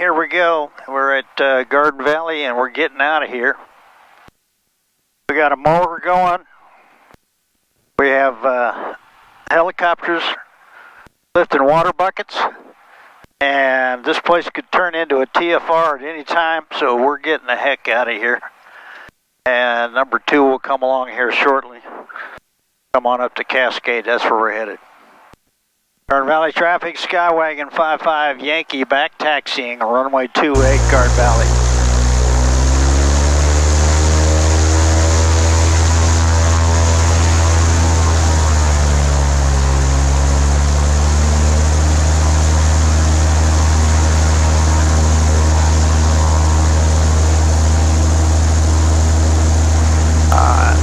here we go. We're at Garden Valley and we're getting out of here. We got a motor going. We have helicopters lifting water buckets. And this place could turn into a TFR at any time, so we're getting the heck out of here. And number 2 will come along here shortly. Come on up to Cascade, that's where we're headed. Garden Valley traffic, Skywagon 55 Yankee back taxiing, runway 28 Garden Valley.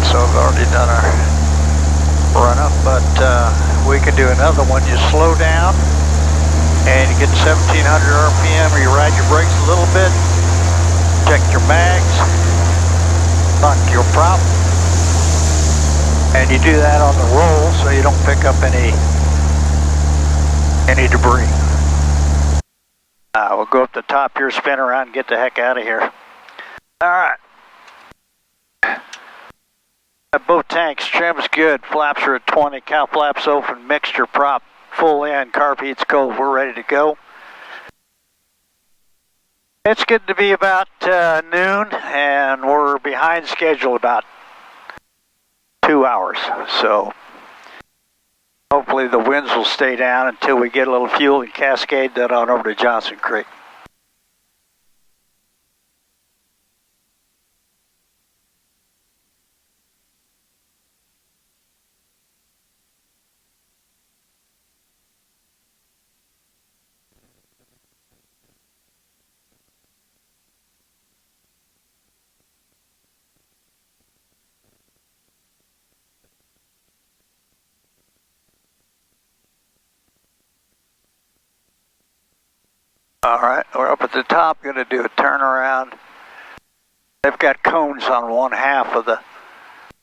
So I've already done our run up, but we can do another one. You slow down and you get 1700 RPM, or you ride your brakes a little bit, check your mags, lock your prop, and you do that on the roll so you don't pick up any debris. We'll go up the top here, spin around, and get the heck out of here. All right. Both tanks, trim's good, flaps are at 20, cow flaps open, mixture prop full in, carb heat's cold, we're ready to go. It's getting to be about noon and we're behind schedule about 2 hours, so hopefully the winds will stay down until we get a little fuel and Cascade that on over to Johnson Creek. Alright, we're up at the top, going to do a turnaround. They've got cones on one half of the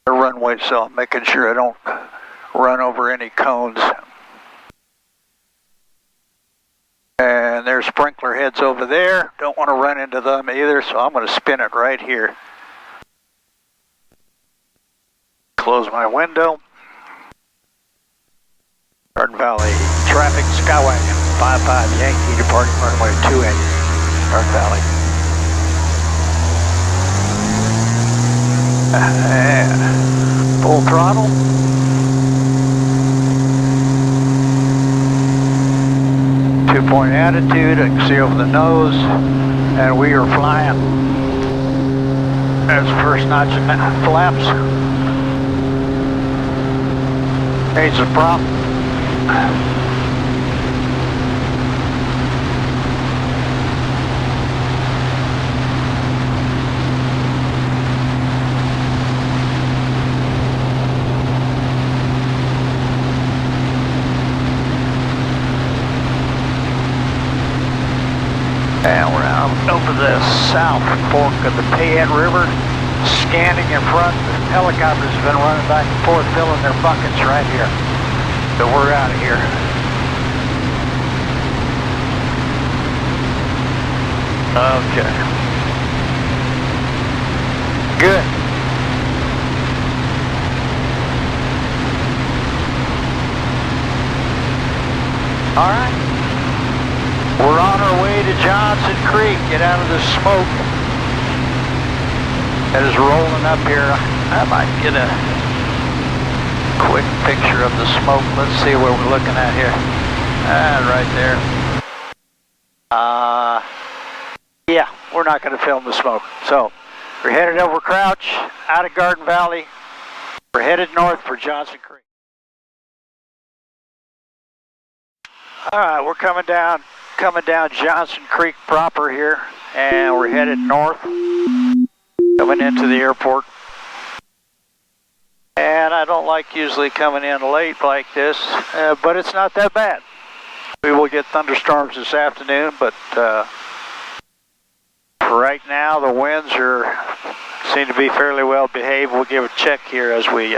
runway, so I'm making sure I don't run over any cones. And there's sprinkler heads over there. Don't want to run into them either, so I'm going to spin it right here. Close my window. Garden Valley traffic, Skywagon 55 Yankee departing runway 28, Garden Valley. And full throttle. Two-point attitude, I can see over the nose, and we are flying. There's the first notch of flaps. Needs a prop. And we're out over the south fork of the Payette River, scanning in front. The helicopters have been running back and forth, filling their buckets right here. So we're out of here. Okay. Good. All right. We're on our way to Johnson Creek. Get out of the smoke. It is rolling up here. I might get a quick picture of the smoke. Let's see where we're looking at here. Right there. Yeah, we're not going to film the smoke. So, we're headed over Crouch, out of Garden Valley. We're headed north for Johnson Creek. All right, we're coming down Johnson Creek proper here, and we're headed north, coming into the airport. And I don't like usually coming in late like this, but it's not that bad. We will get thunderstorms this afternoon, but right now the winds seem to be fairly well behaved. We'll give a check here as we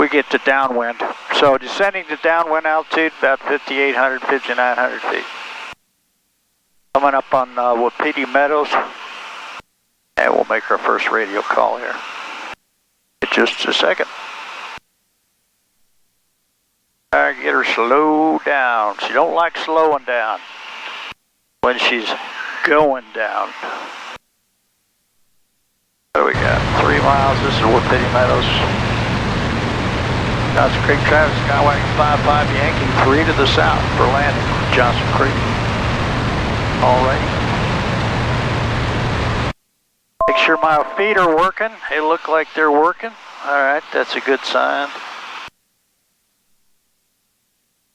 get to downwind. So descending to downwind altitude, about 5,800, 5,900 feet. Coming up on Wapiti Meadows. And we'll make our first radio call here in just a second. I get her slowed down. She don't like slowing down when she's going down. What do we got? 3 miles. This is Wapiti Meadows. Johnson Creek traffic, Skyway 55 Yankee 3 to the south for landing from Johnson Creek. All right. Make sure my feet are working. They look like they're working. All right, that's a good sign.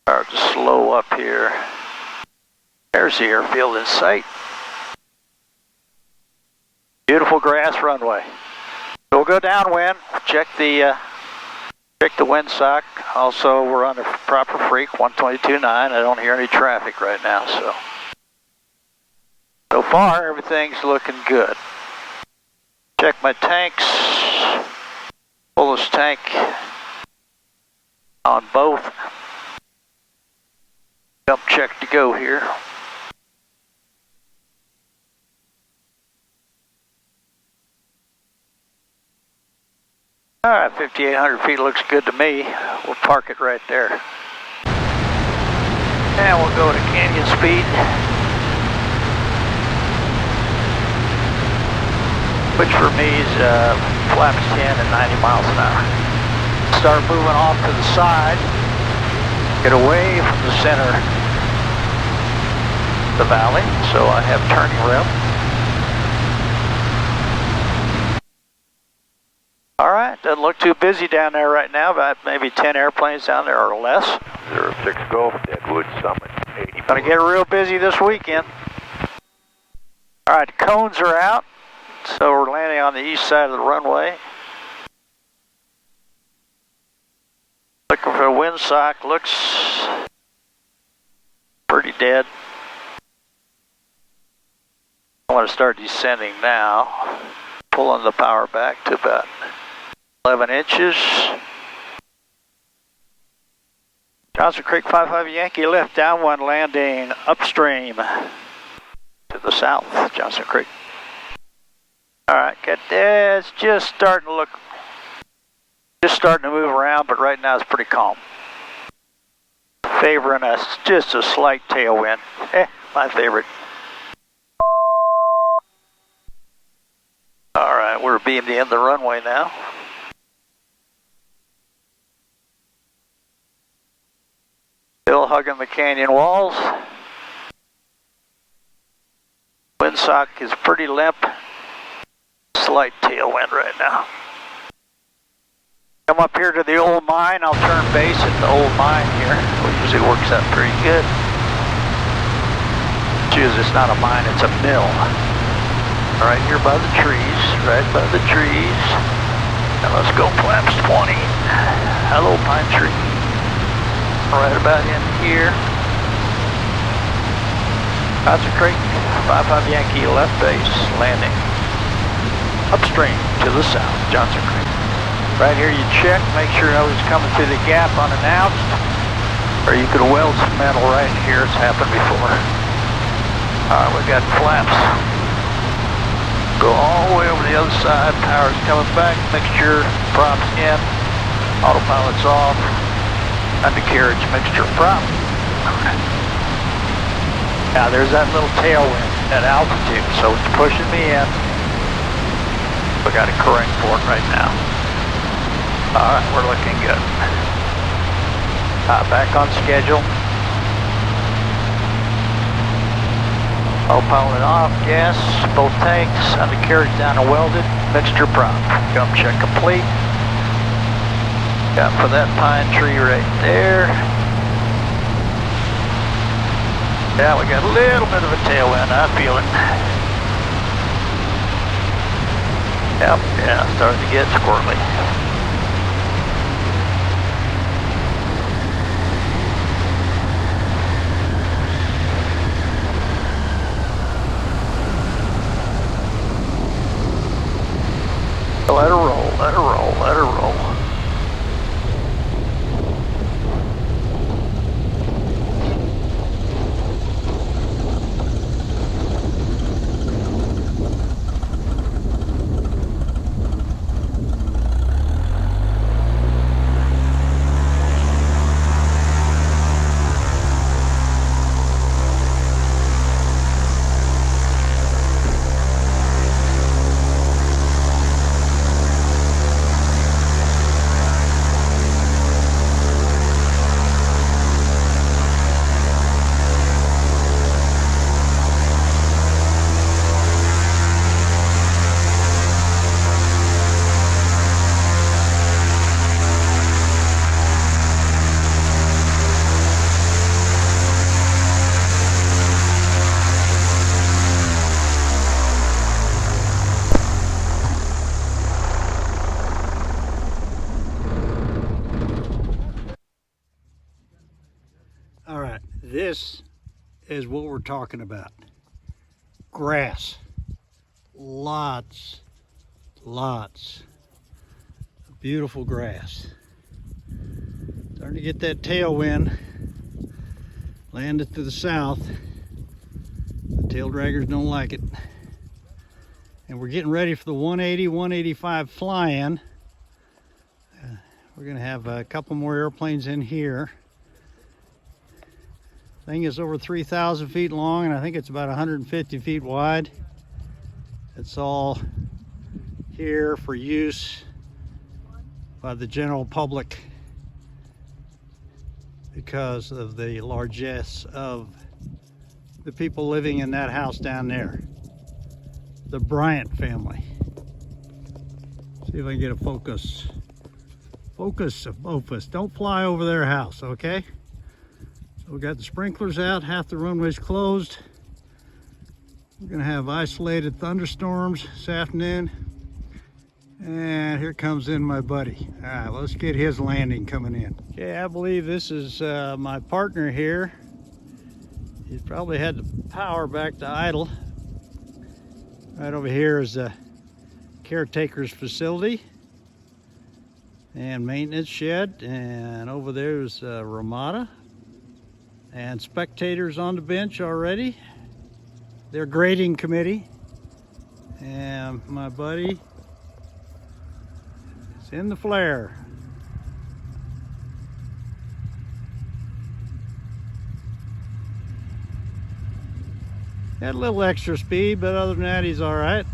Start to slow up here. There's the airfield in sight. Beautiful grass runway. So we'll go downwind. Check the windsock. Also, we're on the proper freak, 122.9. I don't hear any traffic right now, so far everything's looking good. Check my tanks. Fullest tank on both. Dump check to go here. All right, 5,800 feet looks good to me. We'll park it right there. And we'll go to canyon speed, which for me is flaps 10 and 90 miles an hour. Start moving off to the side, get away from the center of the valley, so I have turning room. All right, doesn't look too busy down there right now, about maybe 10 airplanes down there or less. 06 Golf, Deadwood Summit, 80. Gonna get real busy this weekend. All right, the cones are out. So we're landing on the east side of the runway. Looking for a windsock, looks pretty dead. I want to start descending now. Pulling the power back to about 11 inches. Johnson Creek 55 Yankee left downwind landing upstream to the south, Johnson Creek. All right, it's just starting to move around, but right now it's pretty calm. Favoring us just a slight tailwind. My favorite. All right, we're beamed in the runway now. Still hugging the canyon walls. Windsock is pretty limp. Slight tailwind right now. Come up here to the old mine. I'll turn base at the old mine here. It usually works out pretty good. It's not a mine, it's a mill. Right here by the trees, right by the trees. Now let's go flaps 20. Hello, pine tree. Right about in here. Johnson Creek, 55 Yankee left base, landing. Upstream to the south, Johnson Creek. Right here you check, make sure nobody's coming through the gap unannounced, or you could weld some metal right here, it's happened before. Alright, we got flaps. Go all the way over the other side, power's coming back, mixture props in, autopilot's off, undercarriage mixture prop. Now there's that little tailwind at altitude, so it's pushing me in. We got to correct for it right now. All right, we're looking good. Back on schedule. Autopilot off, gas, both tanks, undercarriage down and welded, mixture prop. Gum check complete. Got for that pine tree right there. Yeah, we got a little bit of a tailwind, I feel it. Yep, yeah, starting to get squirrely. Let her roll, let her roll, let her roll. This is what we're talking about. Grass. Lots of beautiful grass. Starting to get that tailwind. Landed to the south. The tail draggers don't like it. And we're getting ready for the 180, 185 fly-in. We're gonna have a couple more airplanes in here. Thing is over 3,000 feet long, and I think it's about 150 feet wide. It's all here for use by the general public because of the largesse of the people living in that house down there, the Bryant family. See if I can get a focus. Focus. Don't fly over their house, okay? So we got the sprinklers out, half the runway's closed. We're gonna have isolated thunderstorms this afternoon. And here comes in my buddy. All right, let's get his landing coming in. Okay, I believe this is my partner here. He's probably had the power back to idle. Right over here is the caretaker's facility and maintenance shed. And over there is Ramada. And spectators on the bench already. Their grading committee. And my buddy is in the flare. Had a little extra speed, but other than that, he's all right.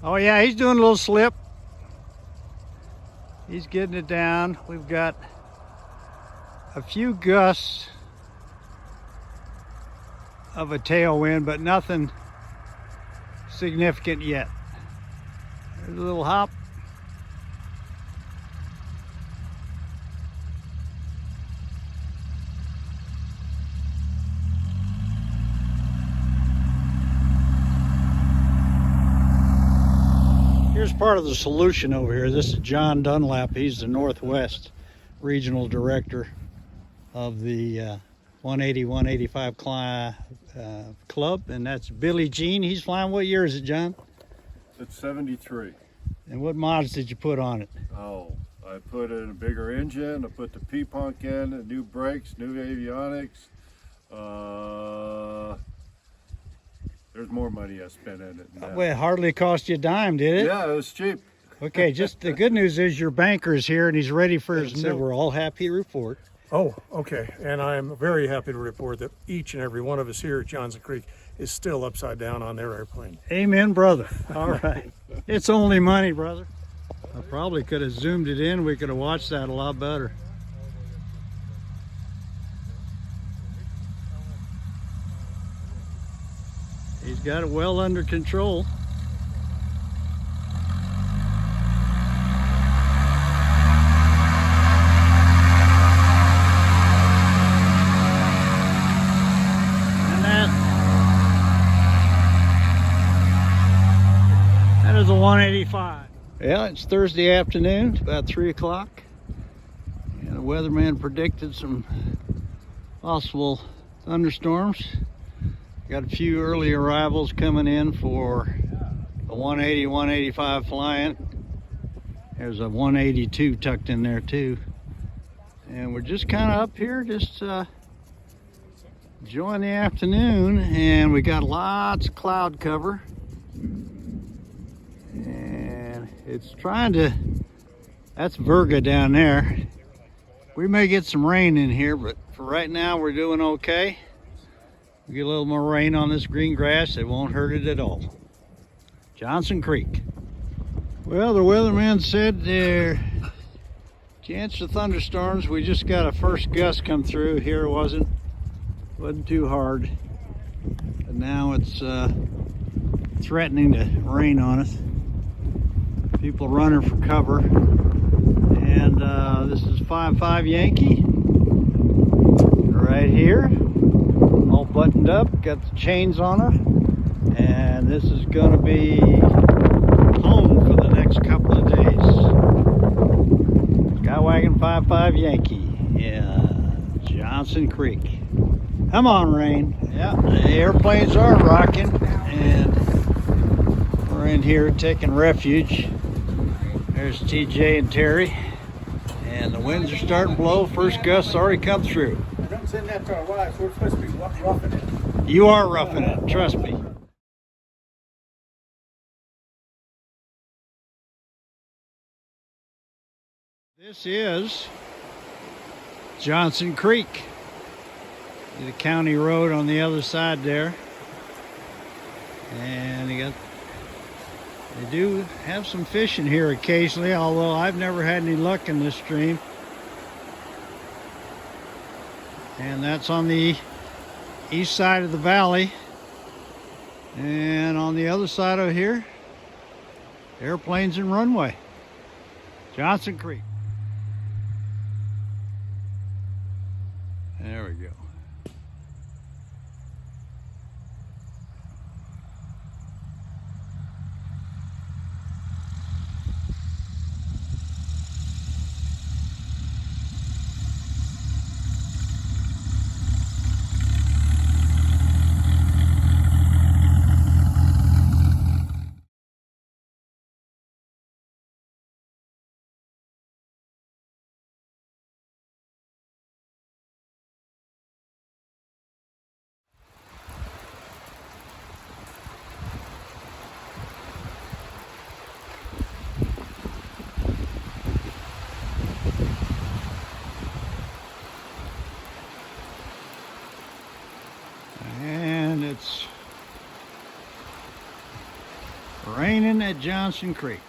Oh yeah, he's doing a little slip. He's getting it down. We've got a few gusts of a tailwind, but nothing significant yet. There's a little hop. Here's part of the solution over here. This is John Dunlap. He's the Northwest Regional Director of the 180, 185 club, and that's Billy Jean. He's flying. What year is it, John? It's 73. And what mods did you put on it? Oh, I put in a bigger engine. I put the P-Punk in, new brakes, new avionics. There's more money I spent in it. Well, it hardly cost you a dime, did it? Yeah, it was cheap. Okay, just the good news is your banker's here and he's ready for his new. We're all happy to report. Oh, okay. And I'm very happy to report that each and every one of us here at Johnson Creek is still upside down on their airplane. Amen, brother. All right. It's only money, brother. I probably could have zoomed it in. We could have watched that a lot better. He's got it well under control. That is a 185. Yeah, it's Thursday afternoon. It's about 3 o'clock. And the weatherman predicted some possible thunderstorms. Got a few early arrivals coming in for a 180, 185 flying. There's a 182 tucked in there too. And we're just kind of up here, just enjoying the afternoon. And we got lots of cloud cover. And it's trying to, that's Virga down there. We may get some rain in here, but for right now we're doing okay. We get a little more rain on this green grass, it won't hurt it at all. Johnson Creek. Well, the weatherman said there chance of thunderstorms. We just got a first gust come through. Here wasn't too hard, but now it's threatening to rain on us. People running for cover. And this is 5-5 Yankee right here, all buttoned up, got the chains on her, and this is going to be home for the next couple of days. Skywagon 5-5 Yankee, yeah, Johnson Creek. Come on, Rain. Yeah, the airplanes are rocking, and we're in here taking refuge. There's TJ and Terry, and the winds are starting to blow. First gust's already come through. Don't send that to our wives. We're supposed to be roughing it. You are roughing it, trust me. This is Johnson Creek. The county road on the other side there. And they do have some fishing here occasionally, although I've never had any luck in this stream. And that's on the east side of the valley. And on the other side of here, airplanes and runway. Johnson Creek. There we go. And it's raining at Johnson Creek.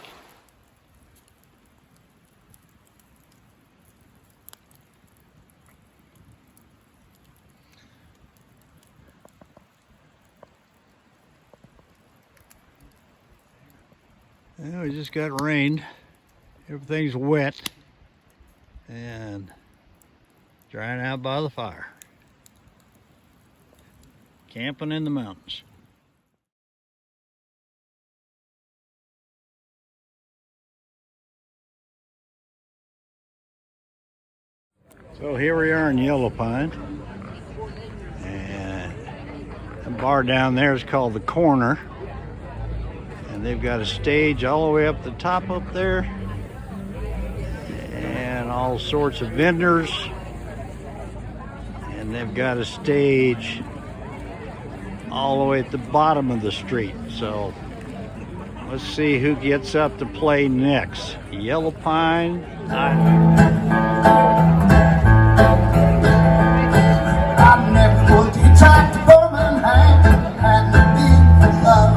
Well, we just got rained. Everything's wet and drying out by the fire. Camping in the mountains. So here we are in Yellow Pine, and the bar down there is called the Corner, and they've got a stage all the way up the top up there, and all sorts of vendors, and they've got a stage all the way at the bottom of the street. So let's see who gets up to play next. Yellow Pine. I never would hitchhike to Birmingham, hadn't it been for love.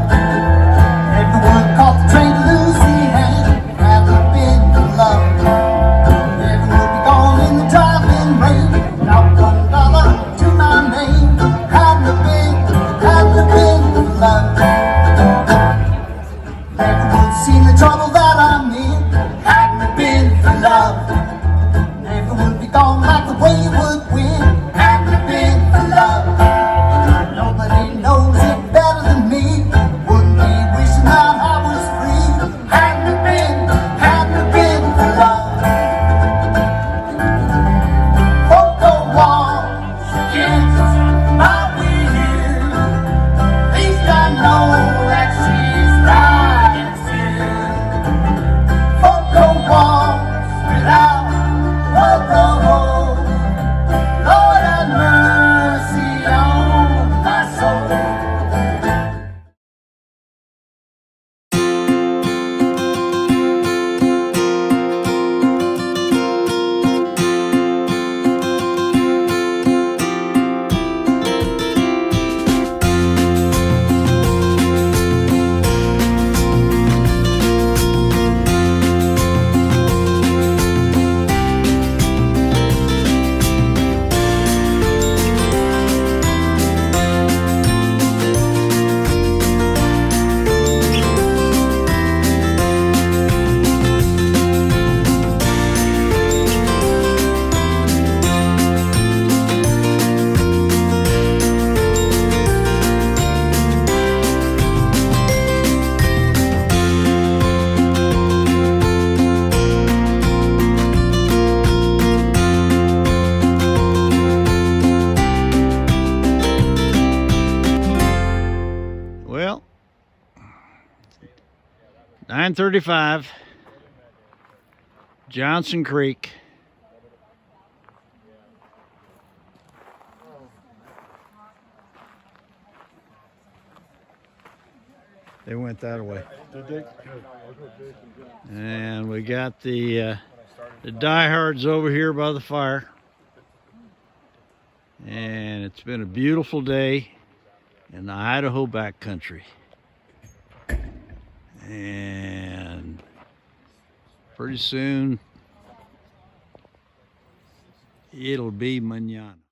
Never would caught the train to Louisiana, hadn't it been for love. Never would be gone in the driving rain, not $1 to my name, hadn't it been for love. Never would have seen the trouble that I'm in, hadn't it been for love. Never would be gone like the way you would win, hadn't it been for love. Nobody knows it better than me, wouldn't be wishing that I was free, hadn't it been for love. Photo walls against my will, at least I know that she's lying still. Photo walls without photo, 9:35, Johnson Creek. They went that way. And we got the diehards over here by the fire. And it's been a beautiful day in the Idaho backcountry. And pretty soon it'll be mañana.